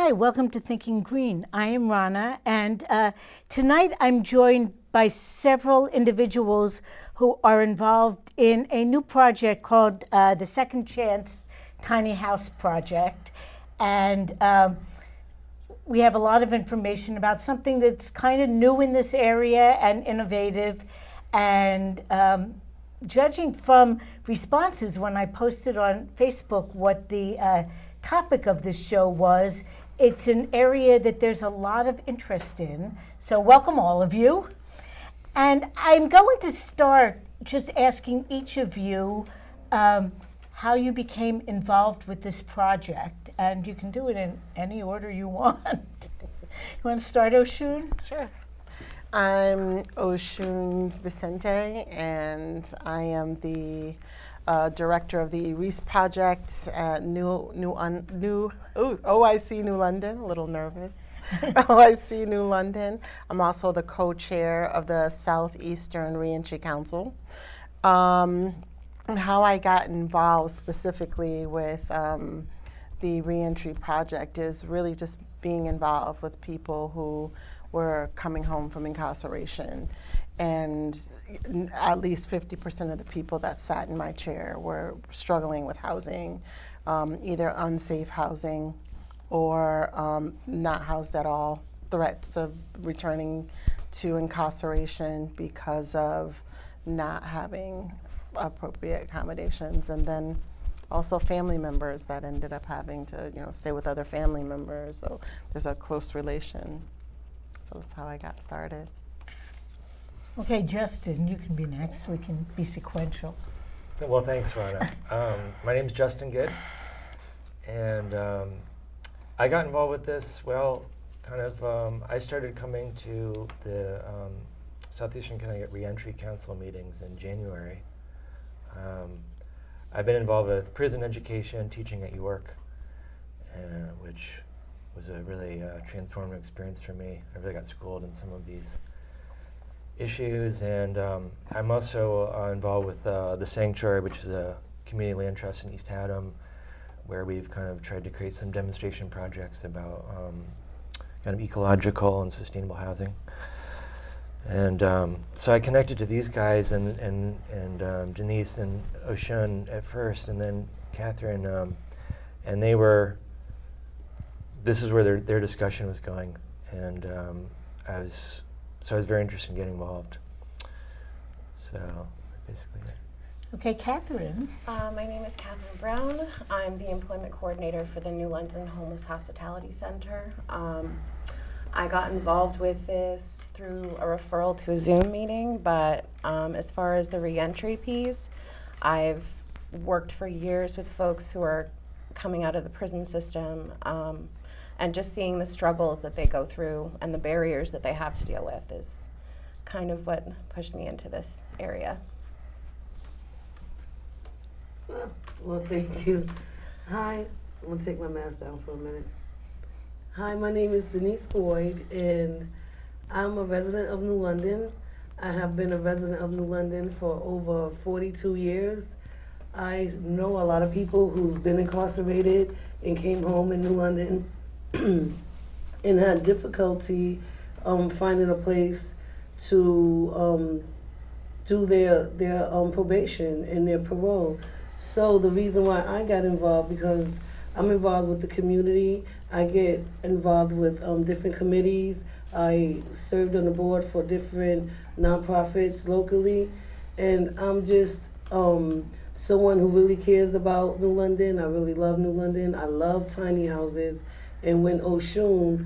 Hi, welcome to Thinking Green. I am Rana, and tonight I'm joined by several individuals who are involved in a new project called the Second Chance Tiny House Project. And we have a lot of information about something that's kind of new in this area and innovative. And judging from responses when I posted on Facebook what the topic of this show was, it's an area that there's a lot of interest in. So welcome all of you. And I'm going to start just asking each of you how you became involved with this project. And you can do it in any order you want. You want to start, Oshun? Sure. I'm Oshun Vicente, and I am the director of the Reese Project at OIC New London. A little nervous. OIC New London. I'm also the co-chair of the Southeastern Reentry Council. And how I got involved specifically with the reentry project is really just being involved with people who were coming home from incarceration. And at least 50% of the people that sat in my chair were struggling with housing, either unsafe housing or not housed at all, threats of returning to incarceration because of not having appropriate accommodations, and then also family members that ended up having to, stay with other family members. So there's a close relation. So that's how I got started. Okay, Justin, you can be next. We can be sequential. Well, thanks, Rana. My name is Justin Good, and I got involved with this, I started coming to the Southeastern Connecticut Reentry Council meetings in January. I've been involved with prison education, teaching at York, which was a really transformative experience for me. I really got schooled in some of these issues, and I'm also involved with the Sanctuary, which is a community land trust in East Haddam, where we've kind of tried to create some demonstration projects about kind of ecological and sustainable housing. And so I connected to these guys and Denise and Oshun at first, and then Catherine, and this is where their discussion was going, and I was very interested in getting involved. So basically that. Okay, Catherine. My name is Catherine Brown. I'm the employment coordinator for the New London Homeless Hospitality Center. I got involved with this through a referral to a Zoom meeting, but as far as the reentry piece, I've worked for years with folks who are coming out of the prison system, and just seeing the struggles that they go through and the barriers that they have to deal with is kind of what pushed me into this area. Well, thank you. Hi, I'm gonna take my mask down for a minute. Hi, my name is Denise Boyd, and I'm a resident of New London. I have been a resident of New London for over 42 years. I know a lot of people who's been incarcerated and came home in New London and had difficulty finding a place to do their probation and their parole. So the reason why I got involved, because I'm involved with the community. I get involved with different committees. I served on the board for different nonprofits locally, and I'm just someone who really cares about New London. I really love New London. I love tiny houses, and when Oshun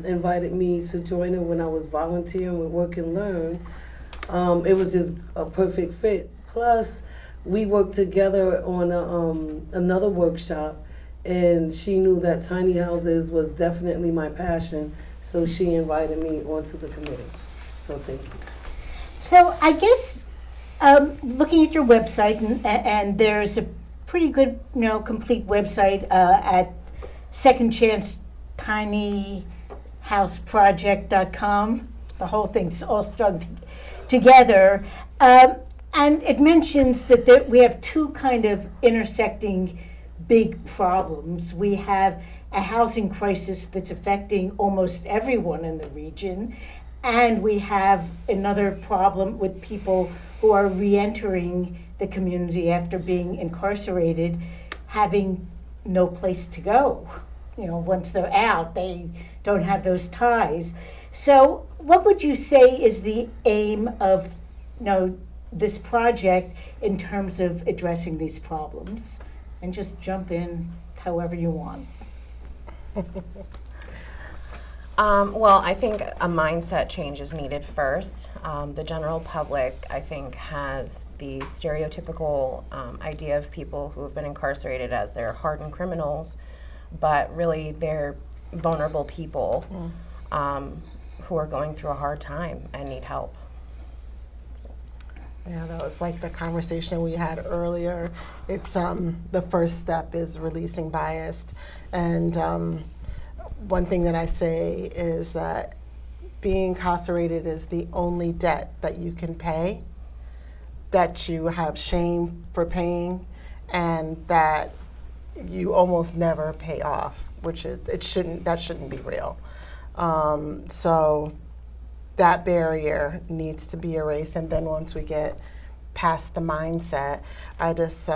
invited me to join her when I was volunteering with Work and Learn, it was just a perfect fit. Plus, we worked together on another workshop, and she knew that tiny houses was definitely my passion, so she invited me onto the committee. So thank you. So I guess looking at your website, and there's a pretty good, complete website at secondchancetinyhouseproject.com. The whole thing's all strung together. And it mentions that we have two kind of intersecting big problems. We have a housing crisis that's affecting almost everyone in the region. And we have another problem with people who are reentering the community after being incarcerated, having no place to go. You know, once they're out, they don't have those ties. So what would you say is the aim of, this project in terms of addressing these problems? And just jump in however you want. Well, I think a mindset change is needed first. The general public, I think, has the stereotypical idea of people who have been incarcerated as they're hardened criminals, but really they're vulnerable people who are going through a hard time and need help. Yeah, that was like the conversation we had earlier. It's the first step is releasing bias, and one thing that I say is that being incarcerated is the only debt that you can pay, that you have shame for paying, and that you almost never pay off, which is that shouldn't be real. So that barrier needs to be erased, and then once we get past the mindset, I just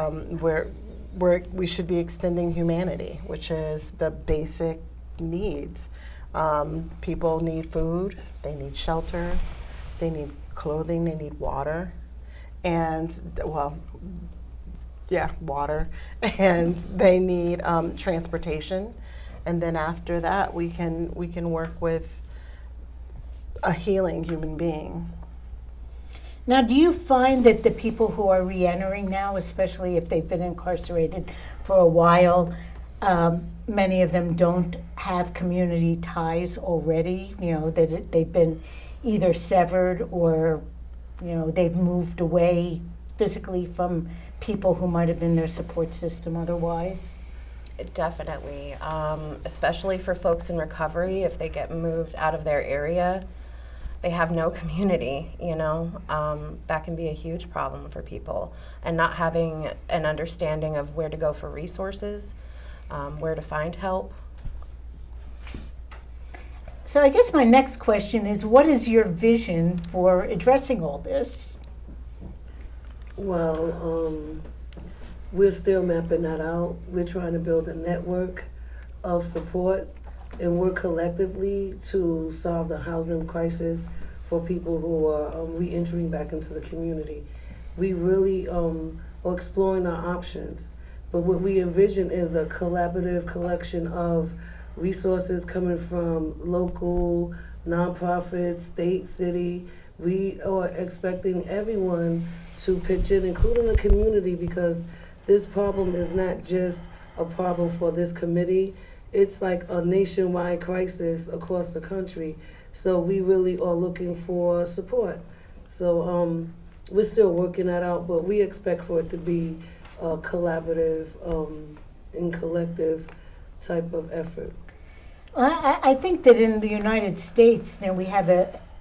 we should be extending humanity, which is the basic needs. People need food, they need shelter, they need clothing, they need water, and water, and they need transportation, and then after that we can work with a healing human being. Now, do you find that the people who are reentering now, especially if they've been incarcerated for a while, many of them don't have community ties already, that they've been either severed or, they've moved away physically from people who might have been their support system otherwise? Definitely, especially for folks in recovery, if they get moved out of their area, they have no community, that can be a huge problem for people. And not having an understanding of where to go for resources, where to find help. So I guess my next question is, what is your vision for addressing all this? Well, we're still mapping that out. We're trying to build a network of support and work collectively to solve the housing crisis for people who are re-entering back into the community. We really are exploring our options, but what we envision is a collaborative collection of resources coming from local, nonprofits, state, city. We are expecting everyone to pitch in, including the community, because this problem is not just a problem for this committee. It's like a nationwide crisis across the country. So we really are looking for support. So we're still working that out, but we expect for it to be a collaborative and collective type of effort. I think that in the United States, we have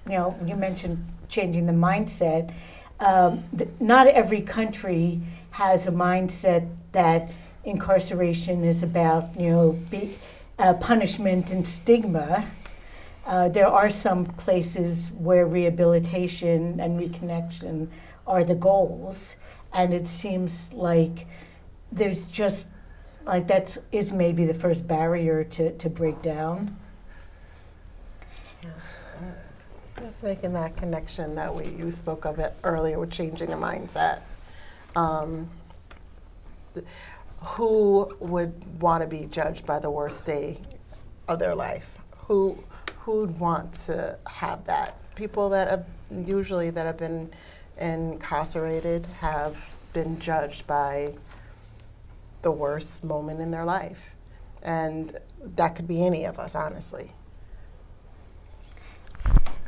you mentioned changing the mindset. Not every country has a mindset that incarceration is about, punishment and stigma. There are some places where rehabilitation and reconnection are the goals, and it seems like there's just that is maybe the first barrier to break down. Yeah. That's making that connection that you spoke of it earlier with changing the mindset. Who would want to be judged by the worst day of their life? Who'd want to have that? People that have been incarcerated have been judged by the worst moment in their life. And that could be any of us, honestly.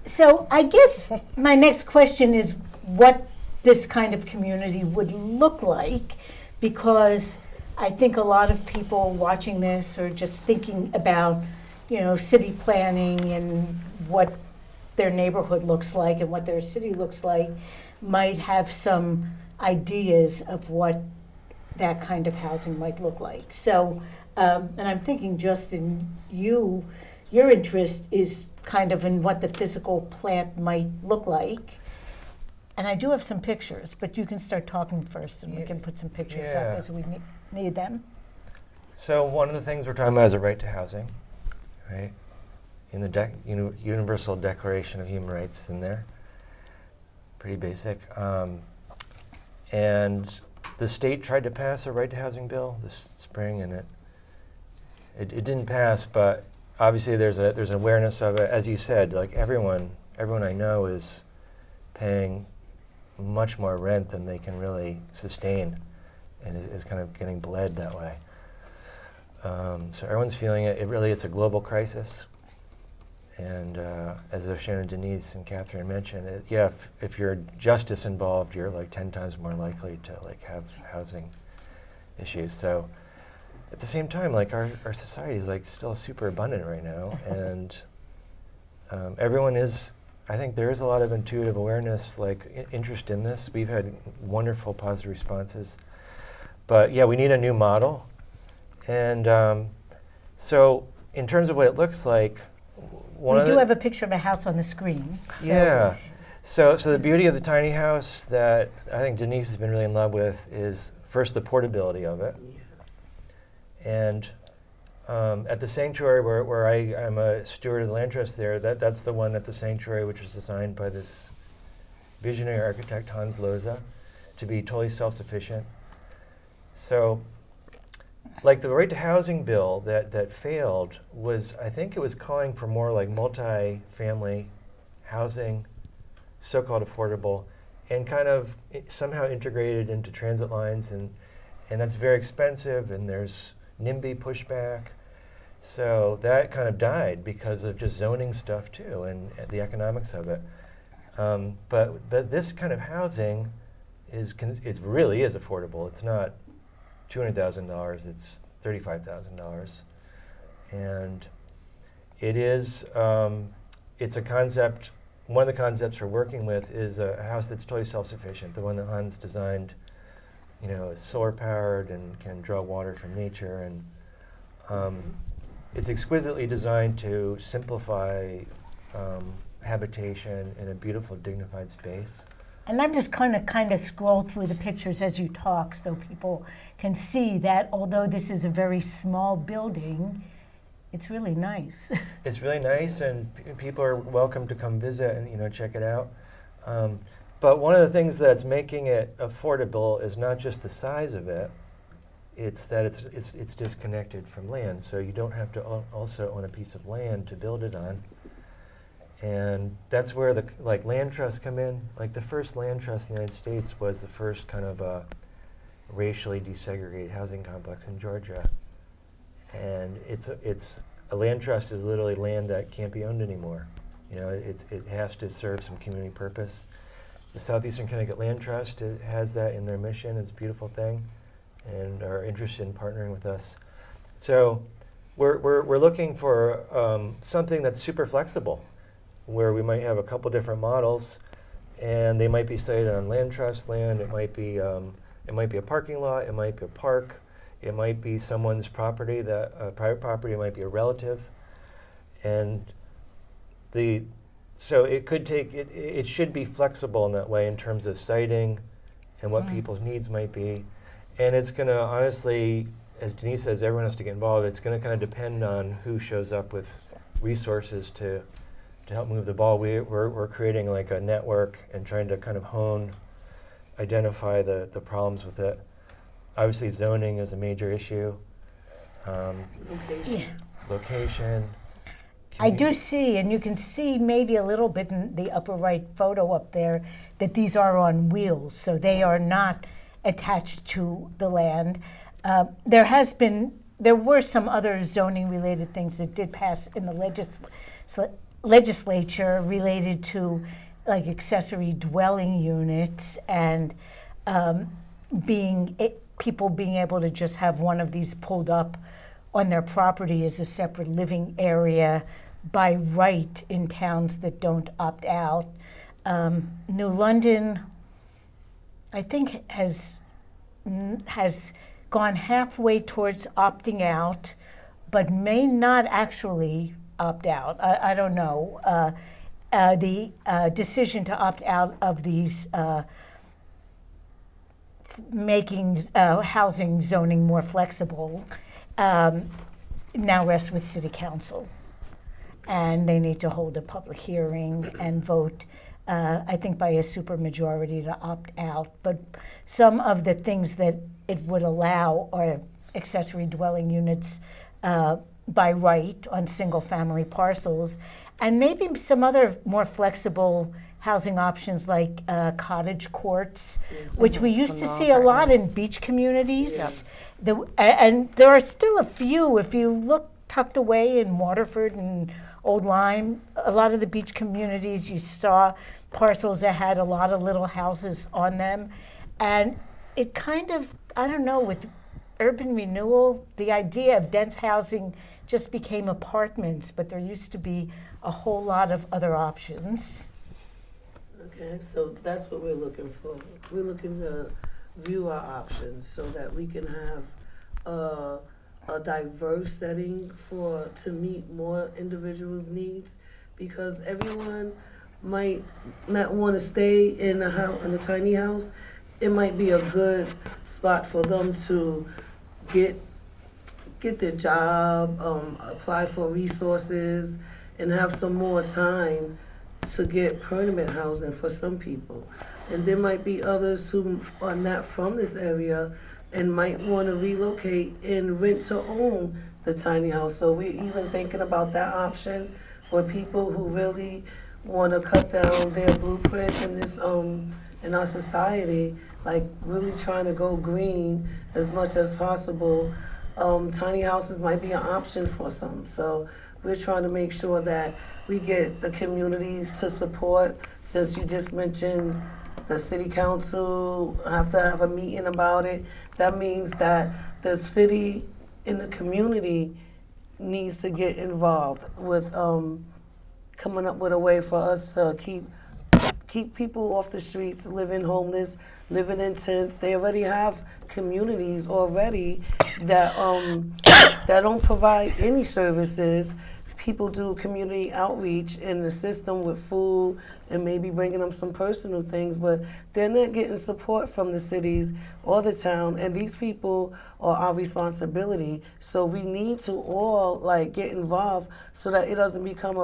So I guess my next question is what this kind of community would look like, because I think a lot of people watching this are just thinking about, city planning and what their neighborhood looks like and what their city looks like, might have some ideas of what that kind of housing might look like. So And I'm thinking, Justin, your interest is kind of in what the physical plant might look like. And I do have some pictures, but you can start talking first, and we can put some pictures up Yeah. as we need them. So one of the things we're talking about is a right to housing, right? In the Universal Declaration of Human Rights in there. Pretty basic. And the state tried to pass a right to housing bill this spring, and it didn't pass, but obviously there's an awareness of it. As you said, like everyone I know is paying much more rent than they can really sustain, and is kind of getting bled that way. So everyone's feeling it. It really is a global crisis. And as Shannon, Denise, and Catherine mentioned, if you're justice involved, you're like 10 times more likely to like have housing issues. So at the same time, like our society is like still super abundant right now, and everyone is. I think there is a lot of intuitive awareness, like interest in this. We've had wonderful positive responses, but yeah, we need a new model. And so, in terms of what it looks like, We do have a picture of a house on the screen. Yeah. So the beauty of the tiny house that I think Denise has been really in love with is first the portability of it. And at the sanctuary where I'm a steward of the land trust there, that's the one at the sanctuary which was designed by this visionary architect, Hans Loza, to be totally self-sufficient. So, like the right to housing bill that failed was, I think it was calling for more like multi-family housing, so-called affordable, and kind of somehow integrated into transit lines, and that's very expensive, and there's NIMBY pushback. So that kind of died because of just zoning stuff too, and the economics of it. But this kind of housing it really is affordable. It's not $200,000, it's $35,000. And it is, it's a concept, one of the concepts we're working with is a house that's totally self-sufficient, the one that Hans designed, is solar powered and can draw water from nature, and it's exquisitely designed to simplify habitation in a beautiful, dignified space. And I'm just kind of scroll through the pictures as you talk so people can see that although this is a very small building, it's really nice. It's really nice, and people are welcome to come visit and check it out. But one of the things that's making it affordable is not just the size of it; it's that it's disconnected from land. So you don't have to also own a piece of land to build it on. And that's where the land trusts come in. Like the first land trust in the United States was the first kind of racially desegregated housing complex in Georgia. And it's a land trust is literally land that can't be owned anymore. It has to serve some community purpose. The Southeastern Connecticut Land Trust has that in their mission. It's a beautiful thing, and are interested in partnering with us. So we're looking for something that's super flexible, where we might have a couple different models, and they might be sited on land trust land. It might be a parking lot. It might be a park. It might be someone's property, private property. It might be a relative, and so it could take it should be flexible in that way in terms of siting and what people's needs might be, and it's going to honestly, as Denise says, everyone has to get involved. It's going to kind of depend on who shows up with resources to help move the ball. We're creating like a network and trying to kind of identify the problems with it. Obviously, zoning is a major issue. Location. I do see, and you can see maybe a little bit in the upper right photo up there, that these are on wheels, so they are not attached to the land. There were some other zoning-related things that did pass in the legislature related to like accessory dwelling units and people being able to just have one of these pulled up on their property as a separate living area by right in towns that don't opt out. New London, I think, has gone halfway towards opting out, but may not actually opt out. I don't know. The decision to opt out of these making housing zoning more flexible now rests with City Council. And they need to hold a public hearing and vote, I think by a supermajority, to opt out. But some of the things that it would allow are accessory dwelling units by right on single-family parcels, and maybe some other more flexible housing options like cottage courts, which we used to see a lot in beach communities. And there are still a few, if you look tucked away in Waterford and Old Lyme, a lot of the beach communities, you saw parcels that had a lot of little houses on them. And it kind of, I don't know, with urban renewal, the idea of dense housing just became apartments, but there used to be a whole lot of other options. Okay, so that's what we're looking for. We're looking to view our options so that we can have a diverse setting to meet more individuals' needs, because everyone might not want to stay in a tiny house. It might be a good spot for them to get their job, apply for resources, and have some more time to get permanent housing for some people. And there might be others who are not from this area and might want to relocate and rent to own the tiny house. So we're even thinking about that option for people who really want to cut down their blueprint in this in our society, like really trying to go green as much as possible. Tiny houses might be an option for some. So we're trying to make sure that we get the communities to support. Since you just mentioned the city council have to have a meeting about it, that means that the city and the community needs to get involved with coming up with a way for us to keep people off the streets, living homeless, living in tents. They already have communities already that that don't provide any services. People do community outreach in the system with food and maybe bringing them some personal things, but they're not getting support from the cities or the town, and these people are our responsibility. So we need to all get involved so that it doesn't become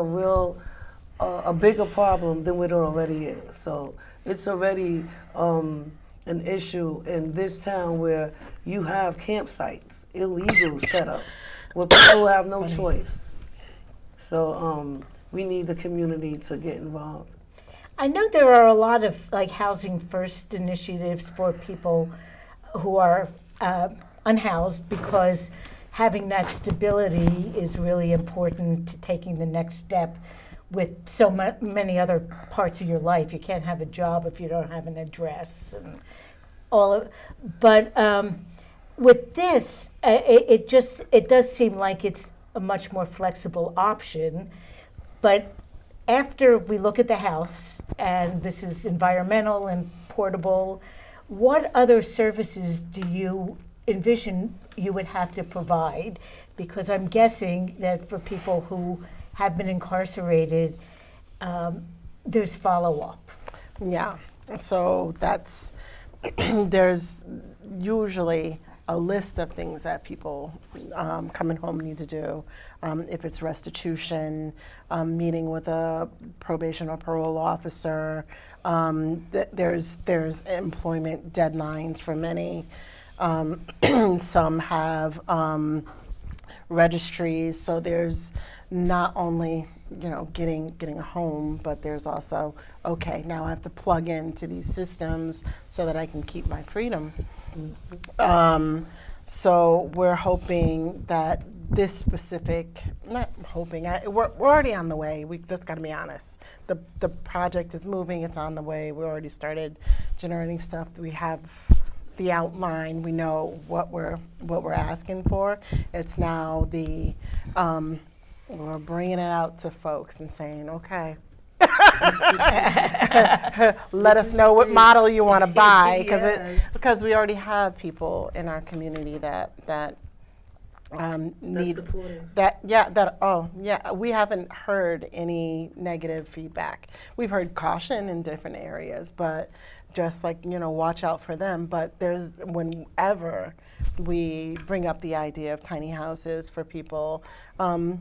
a bigger problem than what it already is. So it's already an issue in this town where you have campsites, illegal setups, where people have no choice. So we need the community to get involved. I know there are a lot of housing first initiatives for people who are unhoused, because having that stability is really important to taking the next step with so many other parts of your life. You can't have a job if you don't have an address and all of. But with this, it does seem like it's a much more flexible option. But after we look at the house, and this is environmental and portable, what other services do you envision you would have to provide? Because I'm guessing that for people who have been incarcerated, there's follow-up. Yeah, so that's, there's usually a list of things that people coming home need to do. If it's restitution, meeting with a probation or parole officer, there's employment deadlines for many. Some have registries, so there's not only getting a home, but there's also, okay, now I have to plug into these systems so that I can keep my freedom. So we're hoping that this specific, not hoping, we're already on the way. We just got to be honest. The project is moving. It's on the way. We already started generating stuff. We have the outline. We know what we're asking for. It's now we're bringing it out to folks and saying, okay, let us know what model you want to buy, Yes. because we already have people in our community that need supportive. we haven't heard any negative feedback. We've heard caution in different areas, but just like, watch out for them. But there's, whenever we bring up the idea of tiny houses for people for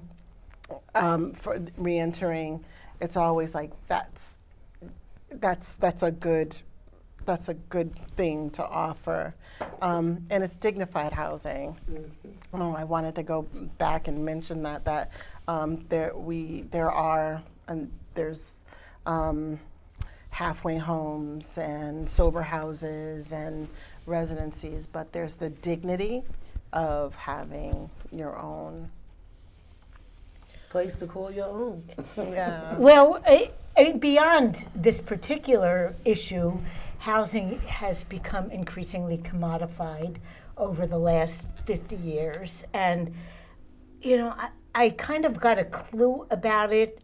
reentering, it's always like that's a good thing to offer, and it's dignified housing. I wanted to go back and mention that there's halfway homes and sober houses and residencies, but there's the dignity of having your own Place to call your own. Yeah. Well, beyond this particular issue, housing has become increasingly commodified over the last 50 years. And, I kind of got a clue about it.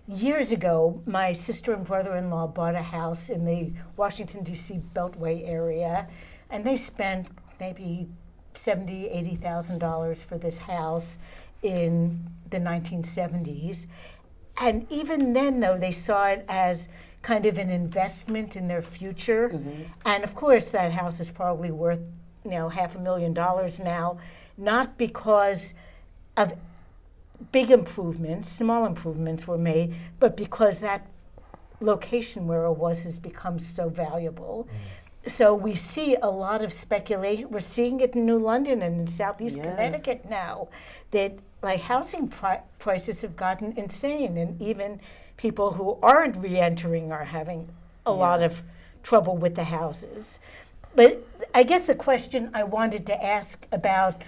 Years ago, my sister and brother-in-law bought a house in the Washington, D.C. Beltway area, and they spent maybe $70,000, $80,000 for this house in the 1970s. And even then, though, they saw it as kind of an investment in their future. Mm-hmm. And of course, that house is probably worth, $500,000 now, not because of big improvements, small improvements were made, but because that location where it was has become so valuable. Mm. So we see a lot of speculation. We're seeing it in New London and in Southeast Connecticut now, that housing prices have gotten insane, and even people who aren't re-entering are having a lot of trouble with the houses. But I guess the question I wanted to ask about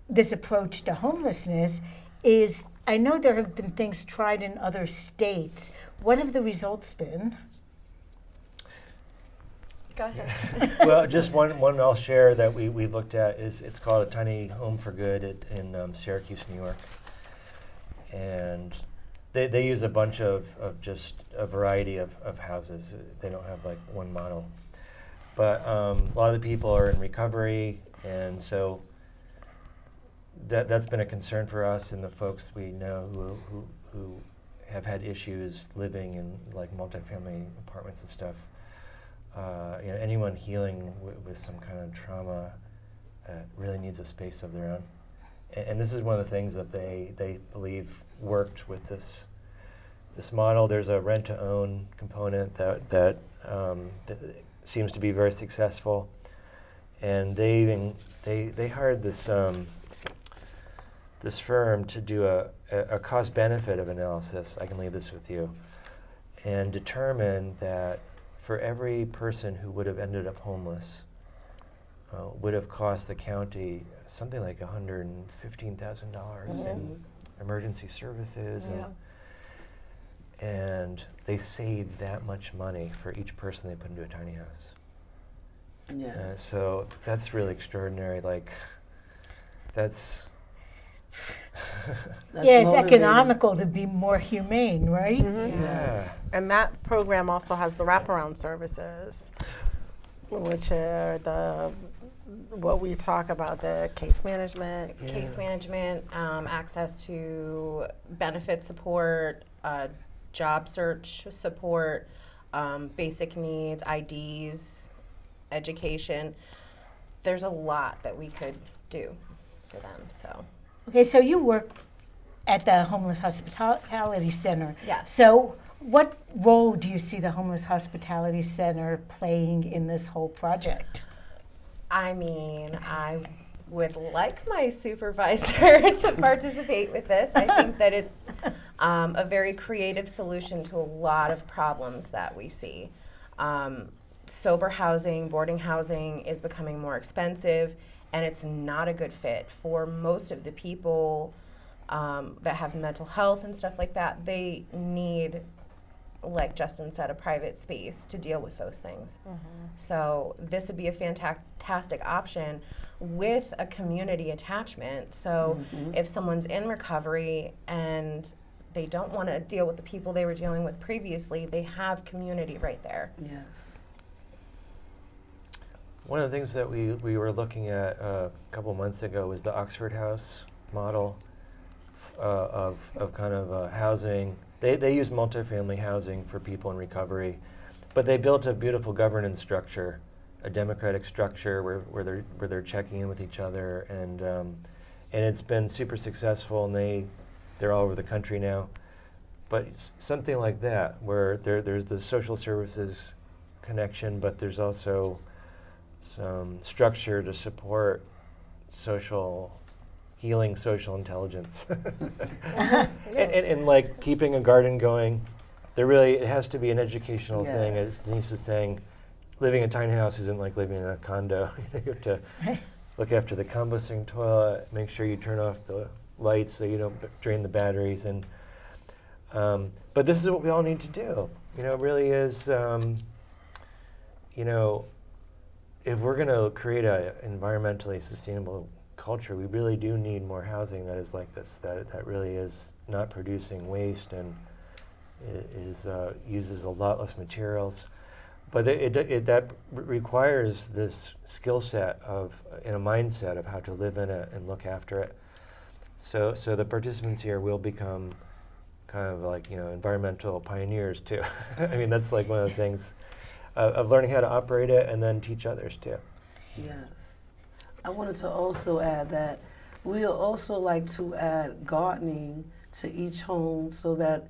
this approach to homelessness is, I know there have been things tried in other states. What have the results been? Go ahead. Well, just one I'll share that we looked at it's called a Tiny Home for Good in Syracuse, New York. And they use a bunch of just a variety of houses. They don't have like one model. But a lot of the people are in recovery, and so that's been a concern for us and the folks we know who have had issues living in like multifamily apartments and stuff. Anyone healing with some kind of trauma really needs a space of their own. And this is one of the things that they believe worked with this model. There's a rent-to-own component that seems to be very successful. And they hired this firm to do a cost-benefit of analysis. I can leave this with you. And determine that for every person who would have ended up homeless, would have cost the county something like $115,000 in emergency services, and they saved that much money for each person they put into a tiny house. Yes. So that's really extraordinary. That's it's motivating. economical to be more humane, right? Mm-hmm. Yes. And that program also has the wraparound services, which are what we talk about, the case management. Case management, access to benefit support, job search support, basic needs, IDs, education. There's a lot that we could do for them, so. Okay, so you work at the Homeless Hospitality Center. Yes. So what role do you see the Homeless Hospitality Center playing in this whole project? I mean, I would like my supervisor to participate with this. I think that it's a very creative solution to a lot of problems that we see. Sober housing, boarding housing is becoming more expensive, and it's not a good fit for most of the people that have mental health and stuff like that. They need, like Justin said, a private space to deal with those things. Mm-hmm. So this would be a fantastic option with a community attachment. So if someone's in recovery and they don't want to deal with the people they were dealing with previously, they have community right there. Yes. One of the things that we were looking at a couple months ago was the Oxford House model of kind of housing. They use multifamily housing for people in recovery, but they built a beautiful governance structure, a democratic structure where they're checking in with each other, and it's been super successful, and they're all over the country now. But something like that, where there's the social services connection, but there's also some structure to support social healing, social intelligence, and like keeping a garden going. It has to be an educational thing, as Denise is saying. Living in a tiny house isn't like living in a condo. You have to look after the composting toilet, make sure you turn off the lights so you don't drain the batteries, and but this is what we all need to do. It really is. If we're going to create an environmentally sustainable culture, we really do need more housing that is like this, that really is not producing waste and uses a lot less materials. But that requires this skill set and a mindset of how to live in it and look after it. So the participants here will become kind of like environmental pioneers too. I mean, that's like one of the things of learning how to operate it and then teach others too. Yes. I wanted to also add that we'll also like to add gardening to each home so that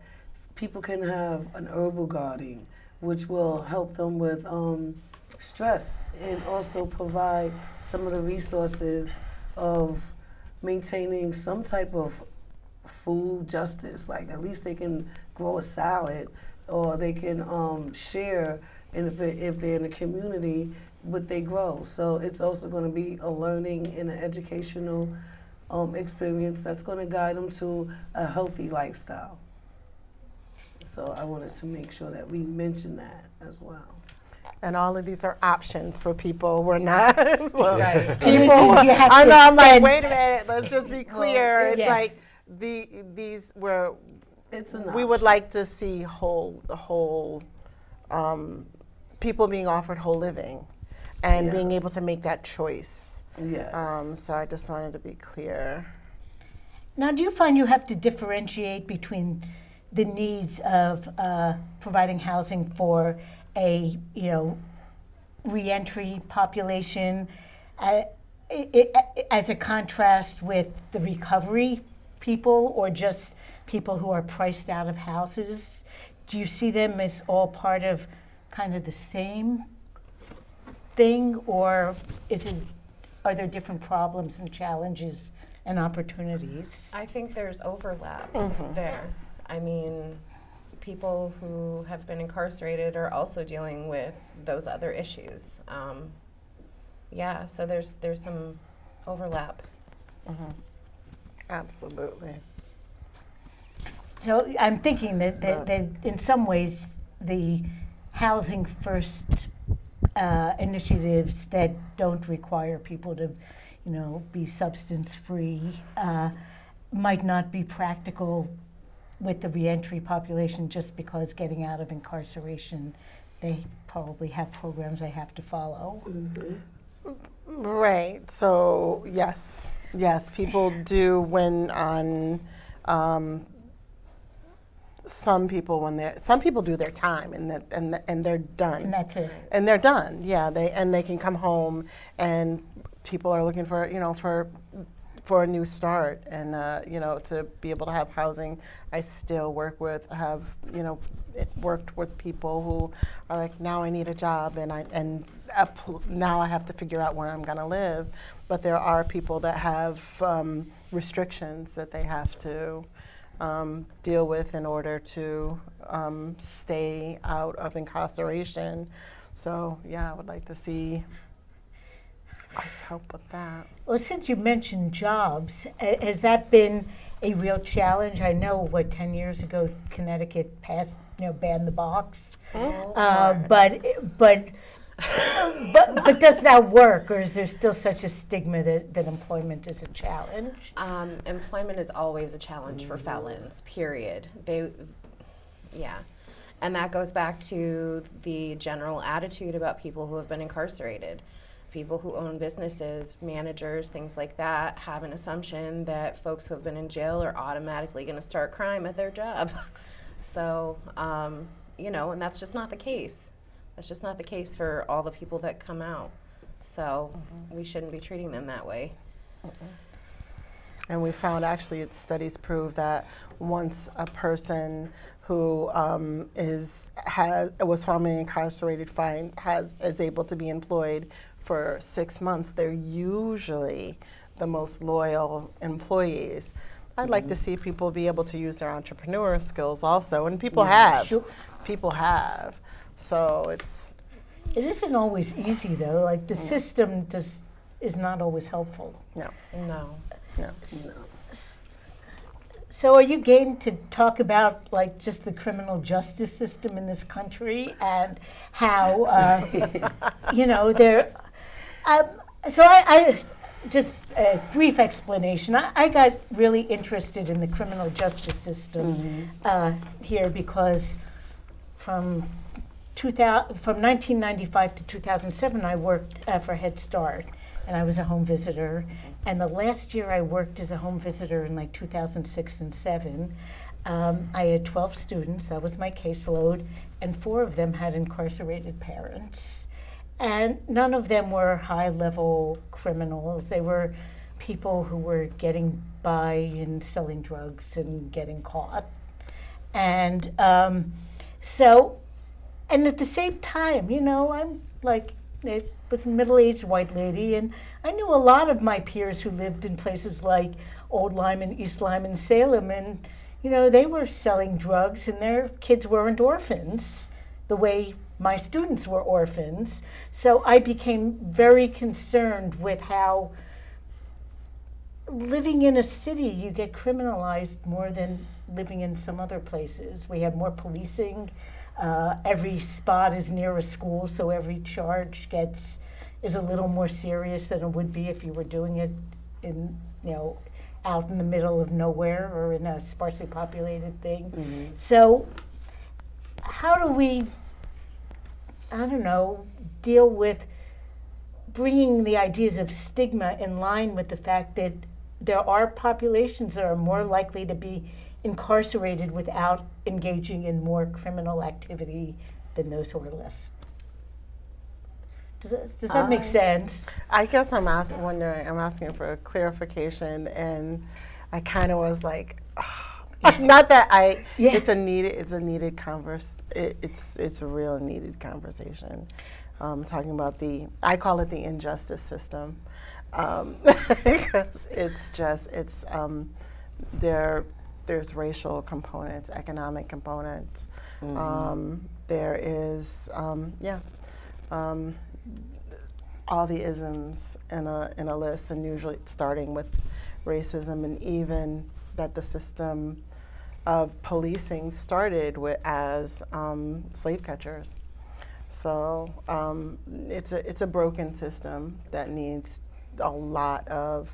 people can have an herbal garden, which will help them with stress and also provide some of the resources of maintaining some type of food justice. Like at least they can grow a salad, or they can share, and if they're in a community, what they grow. So it's also going to be a learning and an educational experience that's going to guide them to a healthy lifestyle. So I wanted to make sure that we mention that as well. And all of these are options for people. We're not Right. people. I know. I'm like, wait a minute. Let's just be clear. It's like these were. It's an We would option. like to see people being offered whole living, and being Yes. able to make that choice. Yes. So I just wanted to be clear. Now, do you find you have to differentiate between the needs of providing housing for a reentry population as a contrast with the recovery people, or just people who are priced out of houses? Do you see them as all part of kind of the same thing, or are there different problems and challenges and opportunities? I think there's overlap there. I mean, people who have been incarcerated are also dealing with those other issues. So there's some overlap. Absolutely. So I'm thinking that in some ways the housing first initiatives that don't require people to, be substance free might not be practical with the reentry population, just because getting out of incarceration, they probably have programs they have to follow. Right. So yes, people do when on. Some people do their time and they're done. And that's it. And they're done. Yeah, they can come home, and people are looking for for a new start, and to be able to have housing. I still worked with people who are like, now I need a job, and now I have to figure out where I'm going to live. But there are people that have restrictions that they have to deal with in order to stay out of incarceration. So I would like to see us help with that. Well, since you mentioned jobs, has that been a real challenge? I know 10 years ago Connecticut passed, banned the box. But But does that work, or is there still such a stigma that employment is a challenge? Employment is always a challenge for felons, period. Yeah. And that goes back to the general attitude about people who have been incarcerated. People who own businesses, managers, things like that, have an assumption that folks who have been in jail are automatically going to start crime at their job. So, and that's just not the case. That's just not the case for all the people that come out. So we shouldn't be treating them that way. And we found actually studies prove that once a person who was formerly incarcerated is able to be employed for 6 months, they're usually the most loyal employees. I'd like to see people be able to use their entrepreneur skills also, and people have. Sure. People have. So It isn't always easy, though. Like, the system is not always helpful. no. So are you game to talk about, like, just the criminal justice system in this country and how, there... So I just a brief explanation. I got really interested in the criminal justice system here because from 1995 to 2007, I worked for Head Start, and I was a home visitor. And the last year I worked as a home visitor in like 2006 and 7, I had 12 students. That was my caseload, and 4 of them had incarcerated parents. And none of them were high-level criminals. They were people who were getting by and selling drugs and getting caught. And and at the same time, I'm like, it was a middle-aged white lady, and I knew a lot of my peers who lived in places like Old Lyman, East Lyman, Salem, and, they were selling drugs, and their kids weren't orphans the way my students were orphans. So I became very concerned with how living in a city, you get criminalized more than living in some other places. We have more policing. Every spot is near a school, so every charge is a little more serious than it would be if you were doing it in, out in the middle of nowhere or in a sparsely populated thing. So how do we, deal with bringing the ideas of stigma in line with the fact that there are populations that are more likely to be incarcerated without engaging in more criminal activity than those who are less? Does that make sense? I guess I'm asking for a clarification, and I kind of was like, not that it's a needed it's a real needed conversation. Talking about I call it the injustice system, because there's racial components, economic components. There is all the isms in a list, and usually starting with racism, and even that the system of policing started as slave catchers. So it's a broken system that needs a lot of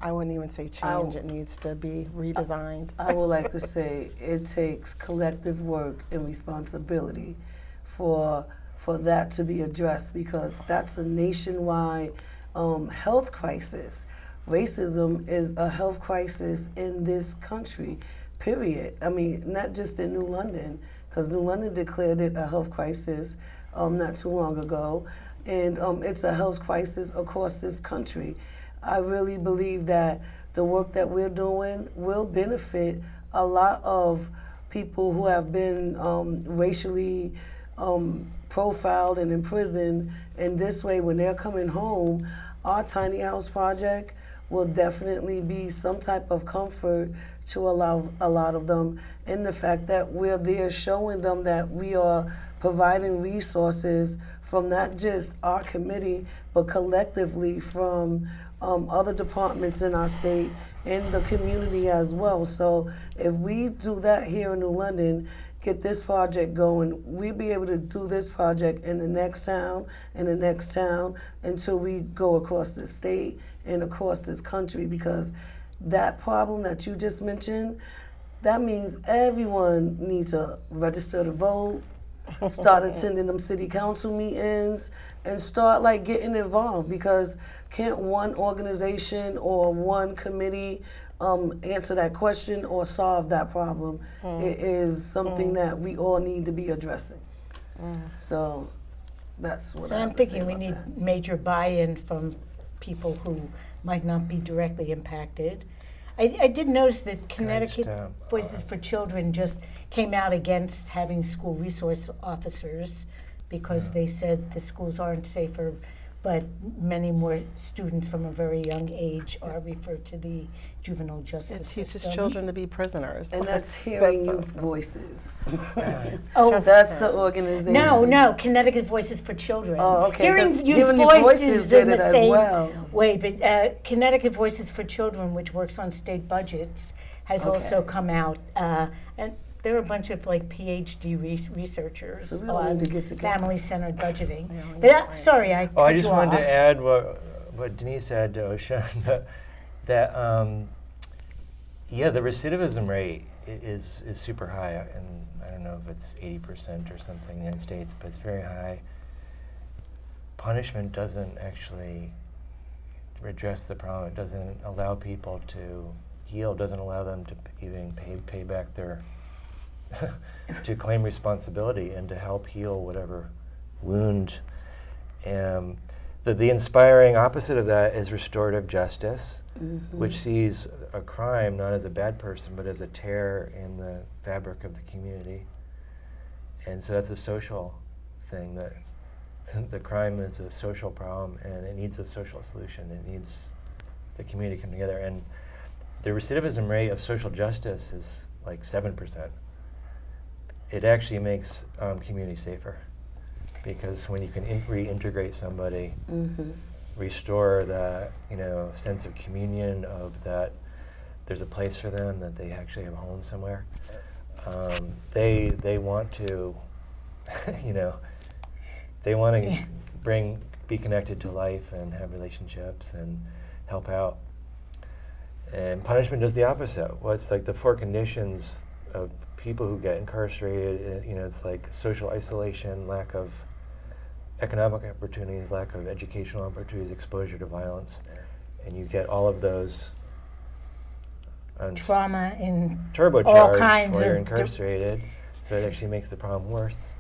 I wouldn't even say change. It needs to be redesigned. I would like to say it takes collective work and responsibility for that to be addressed, because that's a nationwide health crisis. Racism is a health crisis in this country, period. I mean, not just in New London, because New London declared it a health crisis not too long ago, and it's a health crisis across this country. I really believe that the work that we're doing will benefit a lot of people who have been racially profiled and imprisoned. And this way, when they're coming home, our tiny house project will definitely be some type of comfort to allow a lot of them, in the fact that we're there showing them that we are providing resources from not just our committee, but collectively from other departments in our state and the community as well. So if we do that here in New London, get this project going, we'll be able to do this project in the next town, and the next town, until we go across the state and across this country, because that problem that you just mentioned, that means everyone needs to register to vote, start attending them city council meetings, and start like getting involved, because can't one organization or one committee answer that question or solve that problem? It is something that we all need to be addressing. So that's what And I I'm have to say thinking we about need that. major buy-in from people who might not be directly impacted. I did notice that Connecticut Voices for Children just came out against having school resource officers because they said the schools aren't safer, but many more students from a very young age are referred to the juvenile justice It teaches system. children to be prisoners. And that's hearing youth voices. Oh, That's the organization. no, Connecticut Voices for Children. Oh, okay, 'cause Hearing Youth Hearing Youth Voices Voices in did the it as same well. way, but Connecticut Voices for Children, which works on state budgets, has also Okay. come out, and they're a bunch of like PhD researchers So we all on need to get together. family-centered budgeting. Yeah, we But need to sorry, I Oh, I cut just you wanted off. to add what Denise said, Sean, that yeah, the recidivism rate is super high, and I don't know if it's 80% or something in the United States, but it's very high. Punishment doesn't actually redress the problem. It doesn't allow people to heal. Doesn't allow them to even pay back their to claim responsibility and to help heal whatever wound. The inspiring opposite of that is restorative justice, which sees a crime not as a bad person, but as a tear in the fabric of the community. And so that's a social thing, that the crime is a social problem and it needs a social solution. It needs the community to come together. And the recidivism rate of social justice is like 7%. It actually makes community safer, because when you can reintegrate somebody, restore the sense of communion, of that there's a place for them, that they actually have a home somewhere, they want to they want to be connected to life and have relationships and help out. And punishment does the opposite. Well, it's like the 4 conditions of people who get incarcerated. It's like social isolation, lack of economic opportunities, lack of educational opportunities, exposure to violence, and you get all of those on Trauma in turbocharged all kinds while you're of incarcerated, so it actually makes the problem worse.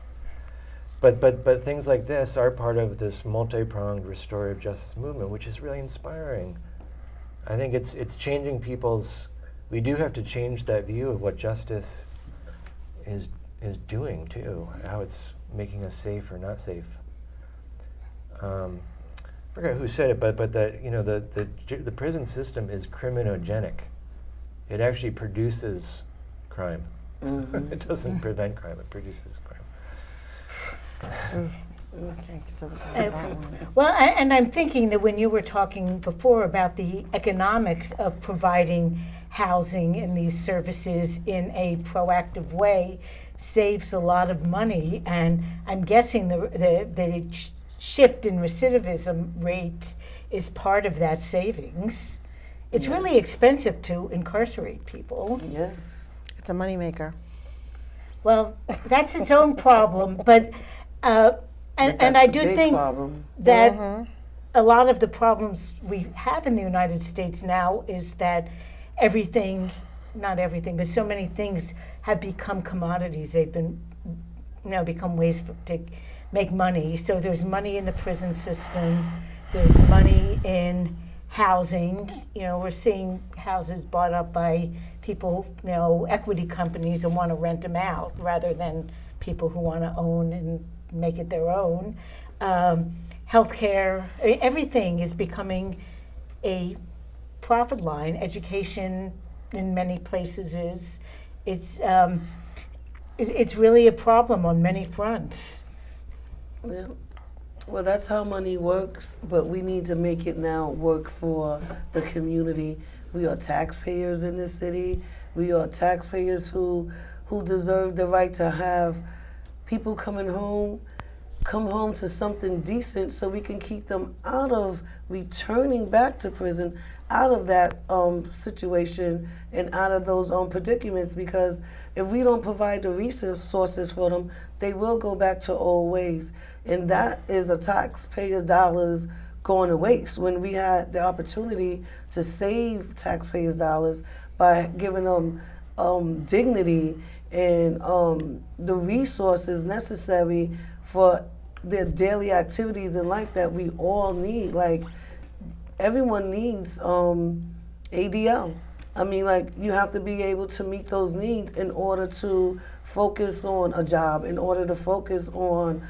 But things like this are part of this multi-pronged restorative justice movement, which is really inspiring. I think it's changing people's. We do have to change that view of what justice is doing too, how it's making us safe or not safe. I forgot who said it, but that the prison system is criminogenic. It actually produces crime. It doesn't prevent crime; it produces crime. Okay, get to that one. Well, and I'm thinking that when you were talking before about the economics of providing housing and these services in a proactive way saves a lot of money, and I'm guessing the shift in recidivism rate is part of that savings. It's really expensive to incarcerate people. Yes. It's a moneymaker. Well, that's its own problem, but and That's I the do big think problem. that a lot of the problems we have in the United States now is that not everything, but so many things have become commodities. They've been become ways to make money. So there's money in the prison system, there's money in housing. We're seeing houses bought up by people, equity companies, and want to rent them out rather than people who want to own and make it their own. Healthcare, everything is becoming a profit line. Education in many places is. It's really a problem on many fronts. Yeah. Well, that's how money works, but we need to make it now work for the community. We are taxpayers in this city. We are taxpayers who who deserve the right to have people come home to something decent, so we can keep them out of returning back to prison, out of that situation and out of those predicaments. Because if we don't provide the resources for them, they will go back to old ways, and that is a taxpayer dollars going to waste, when we had the opportunity to save taxpayers dollars by giving them dignity and the resources necessary for their daily activities in life that we all need. Like, everyone needs ADL. I mean, like, you have to be able to meet those needs in order to focus on a job, in order to focus on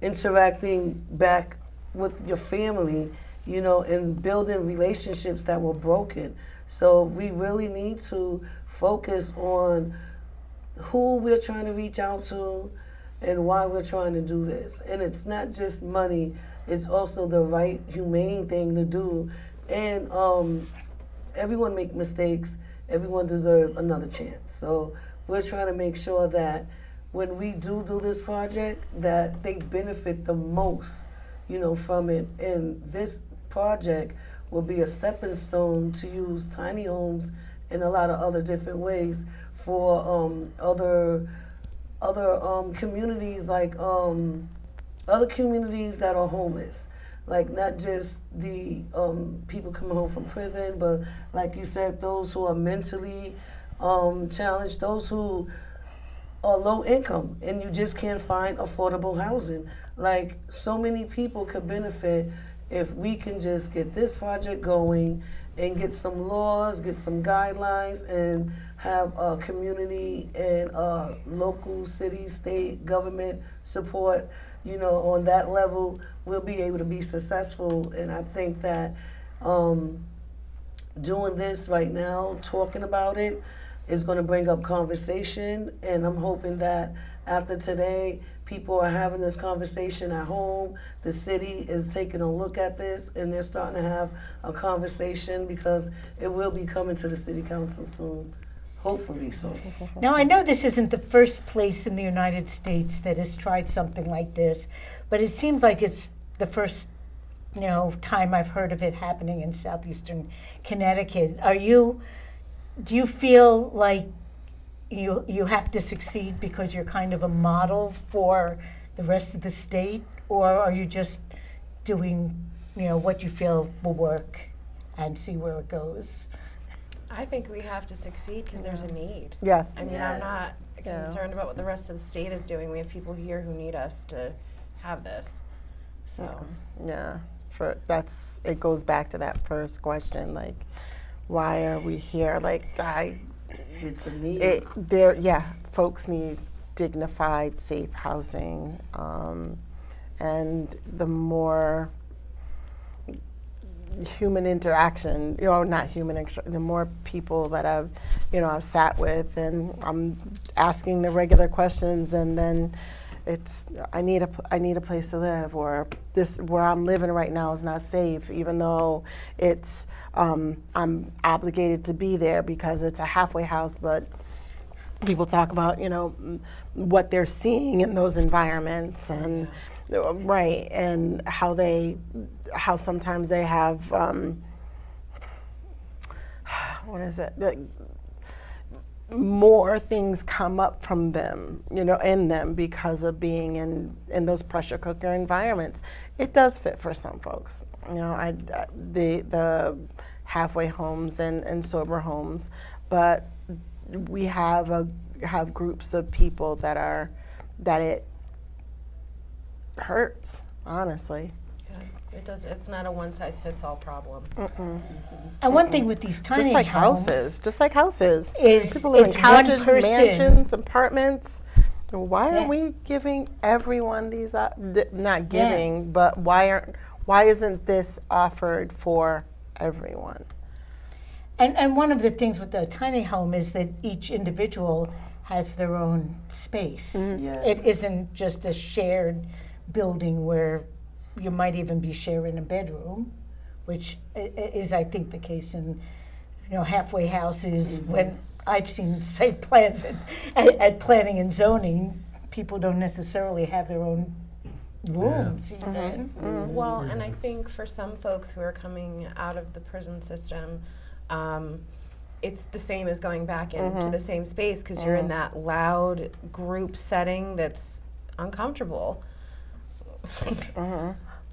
interacting back with your family, you know, and building relationships that were broken. So we really need to focus on who we're trying to reach out to and why we're trying to do this. And it's not just money, it's also the right, humane thing to do. And everyone make mistakes, everyone deserves another chance. So we're trying to make sure that when we do this project, that they benefit the most, you know, from it. And this project will be a stepping stone to use tiny homes in a lot of other different ways for other communities, like other communities that are homeless. Like, not just the people coming home from prison, but like you said, those who are mentally challenged, those who are low income and you just can't find affordable housing. Like, so many people could benefit if we can just get this project going and get some laws, get some guidelines, and have a community and local, city, state, government support, you know, on that level, we'll be able to be successful. And I think that doing this right now, talking about it, is going to bring up conversation. And I'm hoping that after today, people are having this conversation at home. The city is taking a look at this, and they're starting to have a conversation, because it will be coming to the city council soon, hopefully soon. Now, I know this isn't the first place in the United States that has tried something like this, but it seems like it's the first, you know, time I've heard of it happening in southeastern Connecticut. Do you feel like you have to succeed because you're kind of a model for the rest of the state, or are you just doing, you know, what you feel will work and see where it goes? I think we have to succeed because there's a need. Yes. I mean, Yes. I'm not concerned about what the rest of the state is doing. We have people here who need us to have this. So, Yeah, it goes back to that first question, like, why are we here? Like, It's a need. Folks need dignified, safe housing, and the more human interaction, the more people that I've sat with, and I'm asking the regular questions, and then it's, I need a place to live, or this, where I'm living right now is not safe, even though it's, I'm obligated to be there because it's a halfway house, but people talk about, what they're seeing in those environments, and right, and how sometimes they have, more things come up from them, in them, because of being in those pressure cooker environments. It does fit for some folks, the halfway homes and sober homes, but we have groups of people that it hurts, honestly. it does. It's not a one-size-fits-all problem. And one thing with these tiny Just like homes houses, is people live in it's cottages, one person. mansions, apartments. Why Yeah. are we giving everyone these? Not giving, but why isn't this offered for everyone? And one of the things with the tiny home is that each individual has their own space. Yes. It isn't just a shared building where you might even be sharing a bedroom, which is, I think, the case in halfway houses. When I've seen site plans at planning and zoning, people don't necessarily have their own rooms even. Well, and I think for some folks who are coming out of the prison system, it's the same as going back into the same space because you're in that loud group setting that's uncomfortable.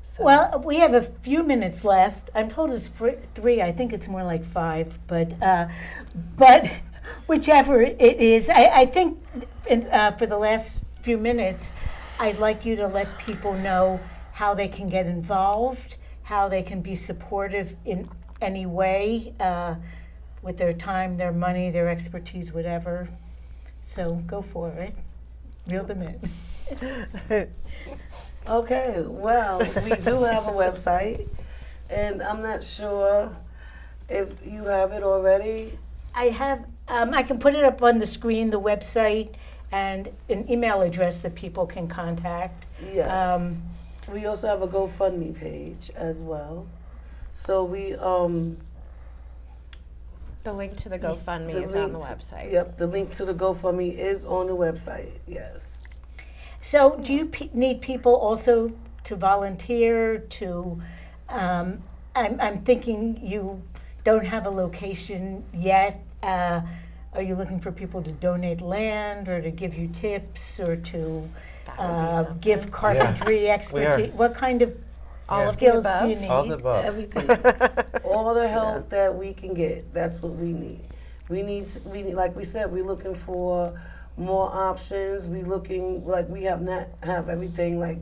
So. Well, we have a few minutes left. I'm told it's 3. I think it's more like 5, but whichever it is, I think for the last few minutes, I'd like you to let people know how they can get involved, how they can be supportive in any way with their time, their money, their expertise, whatever. So go for it. Reel them in. Okay, well, we do have a website, and I'm not sure if you have it already. I have, I can put it up on the screen, the website, and an email address that people can contact. Yes. We also have a GoFundMe page as well. So we, the link to the GoFundMe is on the website. Yep, the link to the GoFundMe is on the website, yes. So do you need people also to volunteer to, I'm thinking you don't have a location yet. Are you looking for people to donate land or to give you tips or to give carpentry expertise? What kind of skills do you need? All the above. Everything. All the help that we can get, that's what we need. We need, like we said, we're looking for more options. We looking, like we have not have everything like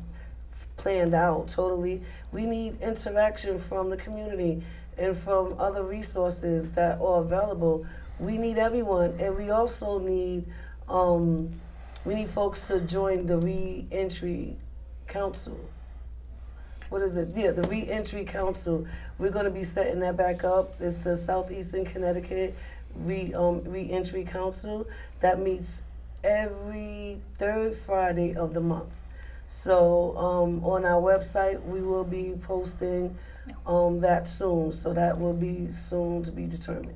planned out totally. We need interaction from the community and from other resources that are available. We need everyone, and we also need folks to join the Reentry Council. What is it? Yeah, the Reentry Council. We're going to be setting that back up. It's the Southeastern Connecticut Reentry Council that meets every third Friday of the month. So on our website, we will be posting that soon. So that will be soon to be determined.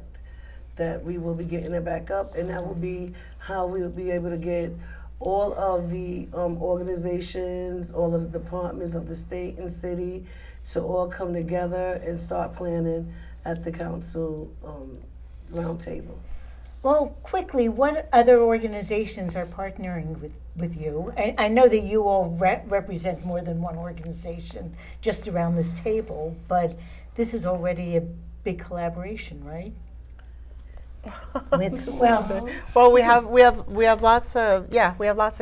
That we will be getting it back up, and that will be how we will be able to get all of the organizations, all of the departments of the state and city to all come together and start planning at the council roundtable. Well, quickly, what other organizations are partnering with you? I know that you all represent more than one organization just around this table, but this is already a big collaboration, right? Well, we have lots of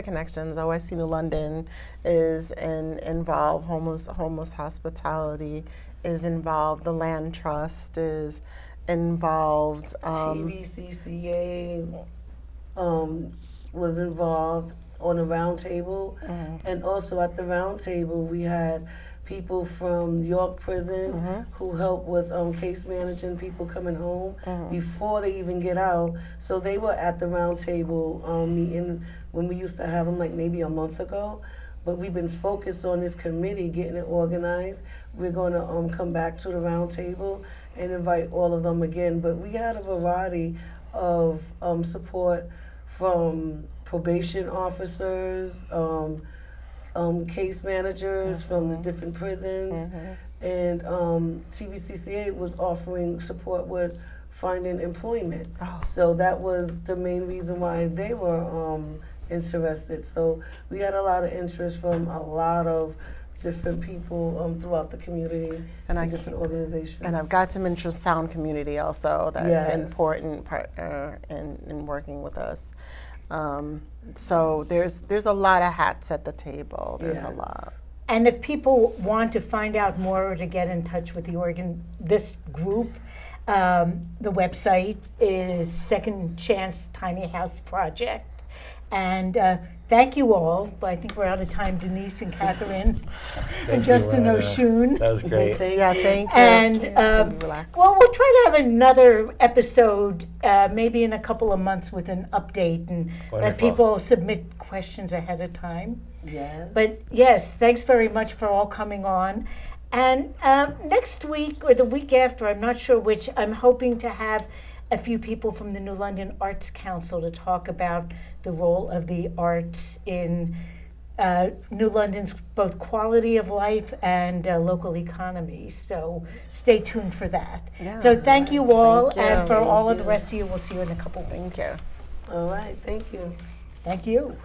connections. OIC New London is involved. Homeless hospitality is involved. The Land Trust is involved. TVCCA was involved on a roundtable, and also at the roundtable we had people from York Prison who help with case managing people coming home before they even get out. So they were at the roundtable meeting when we used to have them like maybe a month ago. But we've been focused on this committee, getting it organized. We're going to come back to the roundtable and invite all of them again. But we had a variety of support from probation officers, case managers from the different prisons, and TVCCA was offering support with finding employment. So that was the main reason why they were interested. So we had a lot of interest from a lot of different people throughout the community and different organizations. And I've got to mention Sound Community also. That's an important partner in working with us. So there's a lot of hats at the table. There's a lot. And if people want to find out more or to get in touch with this group, the website is Second Chance Tiny House Project. And thank you all. I think we're out of time. Denise and Catherine and Justin O'Shoon. That was great. Thank you. And well, we'll try to have another episode maybe in a couple of months with an update and let people submit questions ahead of time. Yes. But yes, thanks very much for all coming on. And next week or the week after, I'm not sure which, I'm hoping to have a few people from the New London Arts Council to talk about the role of the arts in New London's both quality of life and local economy. So stay tuned for that. Yeah. So thank you all, Thank you. and for all of the you. rest of you, we'll see you in a couple weeks. Thank you. All right, thank you. Thank you.